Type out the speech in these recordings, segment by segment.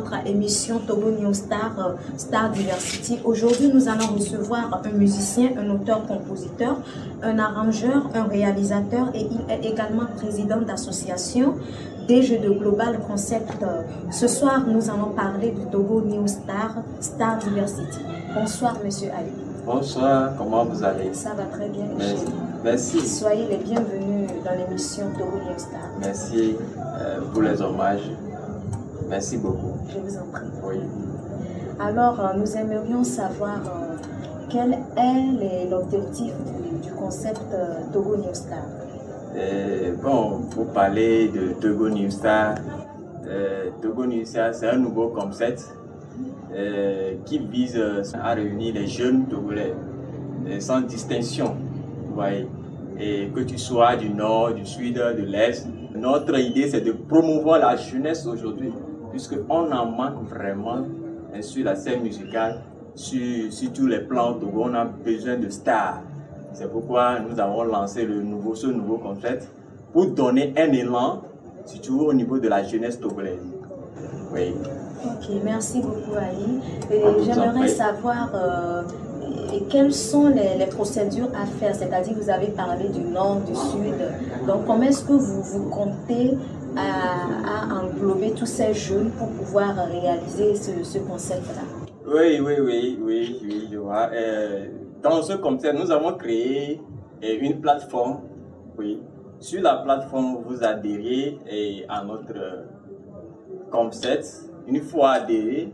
notre émission Togo New Star, Star Diversity. Aujourd'hui, nous allons recevoir un musicien, un auteur-compositeur, un arrangeur, un réalisateur et il est également président d'association des Jeux de Global Concept. Ce soir, nous allons parler du Togo New Star, Star Diversity. Bonsoir, Monsieur Ali. Bonsoir, comment vous allez? Ça va très bien, Merci. Merci. Soyez les bienvenus dans l'émission Togo New Star. Merci pour les hommages. Merci beaucoup. Je vous en prie. Oui. Alors, nous aimerions savoir quel est l'objectif du concept Togo New Star. Bon, pour parler de Togo New Star, c'est un nouveau concept qui vise à réunir les jeunes Togolais sans distinction. Vous voyez, et que tu sois du nord, du sud, de l'est. Notre idée, c'est de promouvoir la jeunesse aujourd'hui, puisqu'on en manque vraiment sur la scène musicale, sur tous les plans au Togo. On a besoin de stars. C'est pourquoi nous avons lancé ce nouveau concept pour donner un élan, surtout au niveau de la jeunesse togolaise. Oui. Ok, merci beaucoup Ali. J'aimerais savoir quelles sont les procédures à faire, c'est-à-dire vous avez parlé du nord, du sud. Donc comment est-ce que vous comptez à englober tous ces jeunes pour pouvoir réaliser ce concept-là? Oui, je vois. Dans ce concept, nous avons créé une plateforme. Oui. Sur la plateforme, vous adhérez à notre concept. Une fois adhéré,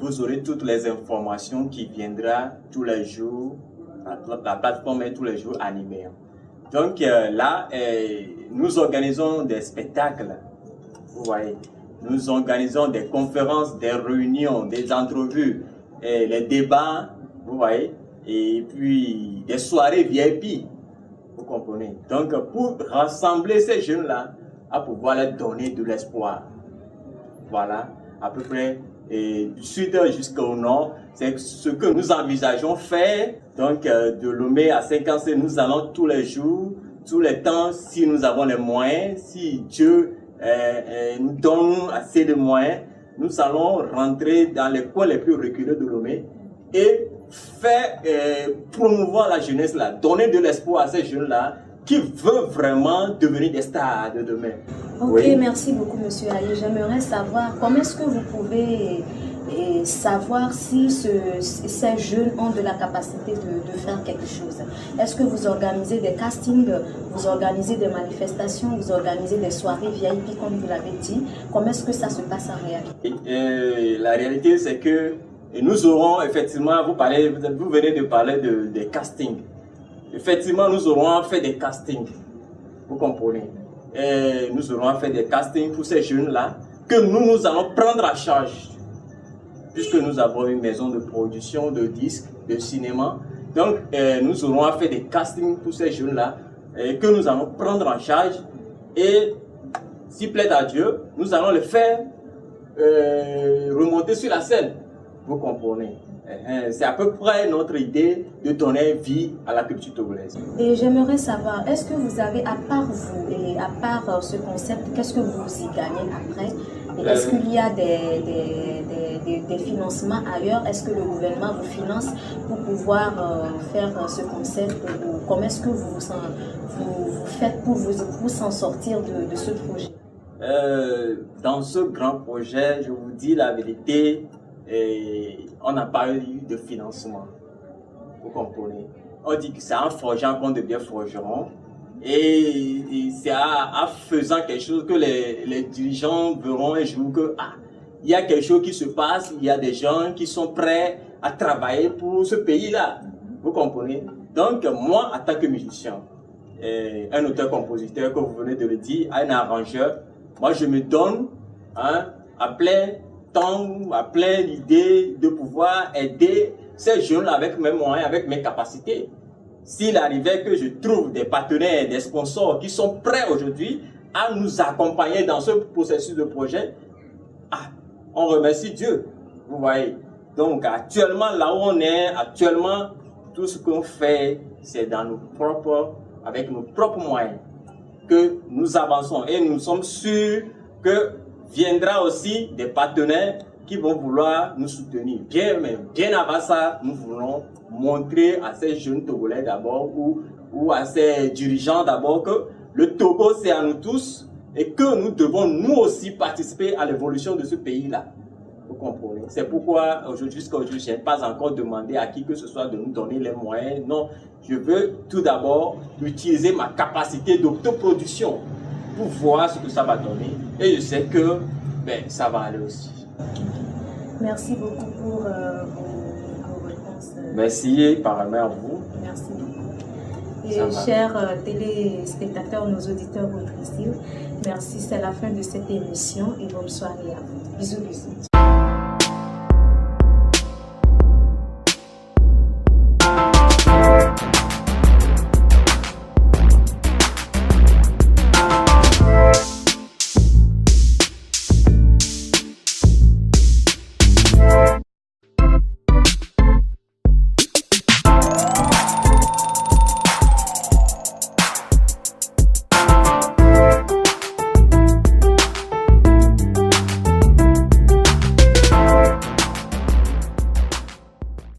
vous aurez toutes les informations qui viendront tous les jours. La plateforme est tous les jours animée. Donc là, nous organisons des spectacles. Vous voyez, nous organisons des conférences, des réunions, des entrevues, les débats. Vous voyez. Et puis des soirées VIP, vous comprenez. Donc pour rassembler ces jeunes-là, à pouvoir leur donner de l'espoir. Voilà, à peu près du sud jusqu'au nord, c'est ce que nous envisageons faire. Donc de Lomé à Saint-Cancé, nous allons tous les jours, tous les temps, si nous avons les moyens, si Dieu nous donne assez de moyens, nous allons rentrer dans les coins les plus reculés de Lomé et faire promouvoir la jeunesse là, donner de l'espoir à ces jeunes là qui veulent vraiment devenir des stars de demain. Ok, oui. Merci beaucoup Monsieur Ali. J'aimerais savoir comment est-ce que vous pouvez savoir si ces jeunes ont de la capacité de faire quelque chose. Est-ce que vous organisez des castings, vous organisez des manifestations, vous organisez des soirées VIP comme vous l'avez dit? Comment est-ce que ça se passe en réalité? La réalité c'est que nous aurons effectivement, vous venez de parler des castings. Effectivement, nous aurons fait des castings, vous comprenez. Et nous aurons fait des castings pour ces jeunes-là que nous allons prendre à charge. Puisque nous avons une maison de production de disques, de cinéma. Donc, nous aurons fait des castings pour ces jeunes-là que nous allons prendre en charge. Et, s'il plaît à Dieu, nous allons les faire remonter sur la scène. Vous comprenez? C'est à peu près notre idée de donner vie à la culture togolaise. Et j'aimerais savoir, est-ce que vous avez, à part vous et à part ce concept, qu'est-ce que vous y gagnez après? Est-ce qu'il y a des financements ailleurs? Est-ce que le gouvernement vous finance pour pouvoir faire ce concept? Ou comment est-ce que vous faites pour s'en sortir de ce projet? Dans ce grand projet, je vous dis la vérité, on n'a pas eu de financement. Vous comprenez? On dit que c'est en forgeant qu'on devient forgeron. Et c'est en faisant quelque chose que les dirigeants verront un jour que il y a quelque chose qui se passe, il y a des gens qui sont prêts à travailler pour ce pays-là. Vous comprenez? Donc moi, en tant que musicien, un auteur-compositeur, comme vous venez de le dire, un arrangeur, moi je me donne à plein temps, à plein d'idées de pouvoir aider ces jeunes avec mes moyens, avec mes capacités. S'il arrivait que je trouve des partenaires, des sponsors qui sont prêts aujourd'hui à nous accompagner dans ce processus de projet, on remercie Dieu. Vous voyez. Donc actuellement, là où on est, actuellement, tout ce qu'on fait, c'est avec nos propres moyens que nous avançons. Et nous sommes sûrs que viendra aussi des partenaires qui vont vouloir nous soutenir. Mais bien avant ça, nous voulons montrer à ces jeunes Togolais d'abord ou à ces dirigeants d'abord que le Togo, c'est à nous tous et que nous devons nous aussi participer à l'évolution de ce pays-là. Vous comprenez? C'est pourquoi jusqu'à aujourd'hui, je n'ai pas encore demandé à qui que ce soit de nous donner les moyens. Non, je veux tout d'abord utiliser ma capacité d'autoproduction pour voir ce que ça va donner. Et je sais que ça va aller aussi. Merci beaucoup pour vos réponses. Merci, pareillement à vous. Merci beaucoup. Et chers téléspectateurs, nos auditeurs auditrices, merci, c'est la fin de cette émission et bonne soirée à vous. Bisous, bisous.